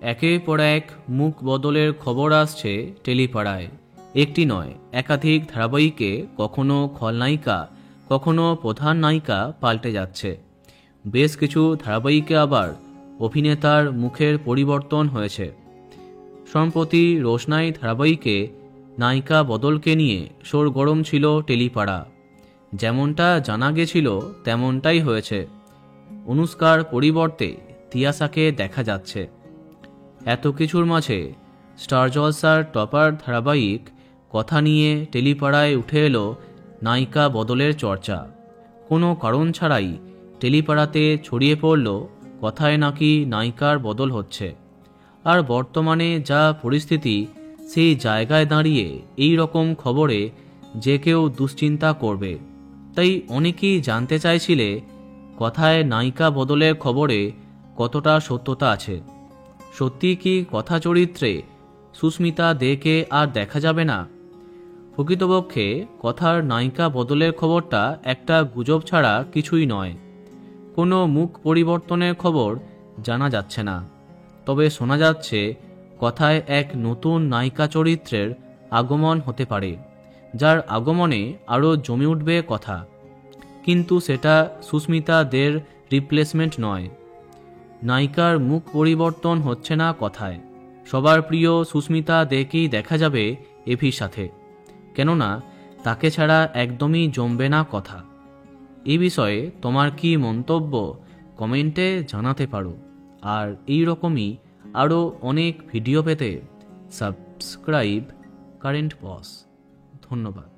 একের পর এক মুখ বদলের খবর আসছে টেলিপাড়ায়। একটি নয়, একাধিক ধারাবাহিকে কখনো খলনায়িকা, কখনো প্রধান নায়িকা পাল্টে যাচ্ছে। বেশ কিছু ধারাবাহিকে আবার অভিনেতার মুখের পরিবর্তন হয়েছে। সম্প্রতি রোশনাই ধারাবাহিকে নায়িকা বদলকে নিয়ে শোরগরম ছিল টেলিপাড়া। যেমনটা জানা গেছিল তেমনটাই হয়েছে। অনুষ্কার পরিবর্তে তিয়াশাকে দেখা যাচ্ছে। এত কিছুর মাঝে স্টার জলসার টপার ধারাবাহিক কথা নিয়ে টেলিপাড়ায় উঠে এলো নায়িকা বদলের চর্চা। কোনো কারণ ছাড়াই টেলিপাড়াতে ছড়িয়ে পড়ল কথায় নাকি নায়িকার বদল হচ্ছে। আর বর্তমানে যা পরিস্থিতি, সেই জায়গায় দাঁড়িয়ে এই রকম খবরে যে কেউ দুশ্চিন্তা করবে। তাই অনেকেই জানতে চাইছিলে কথায় নায়িকা বদলের খবরে কতটা সত্যতা আছে। সত্যি কি কথা চরিত্রে সুস্মিতা দেকে আর দেখা যাবে না? প্রকৃতপক্ষে কথার নায়িকা বদলের খবরটা একটা গুজব ছাড়া কিছুই নয়। কোনো মুখ পরিবর্তনের খবর জানা যাচ্ছে না। তবে শোনা যাচ্ছে কথায় এক নতুন নায়িকা চরিত্রের আগমন হতে পারে, যার আগমনে আরও জমে উঠবে কথা। কিন্তু সেটা সুস্মিতা দের রিপ্লেসমেন্ট নয়। নায়িকার মুখ পরিবর্তন হচ্ছে না কথায়। সবার প্রিয় সুস্মিতা দেকেই দেখা যাবে এভির সাথে, কেননা তাকে ছাড়া একদমই জমবে না কথা। এই বিষয়ে তোমার কি মন্তব্য কমেন্টে জানাতে পারো। আর এই রকমই আরও অনেক ভিডিও পেতে সাবস্ক্রাইব কারেন্ট বস। ধন্যবাদ।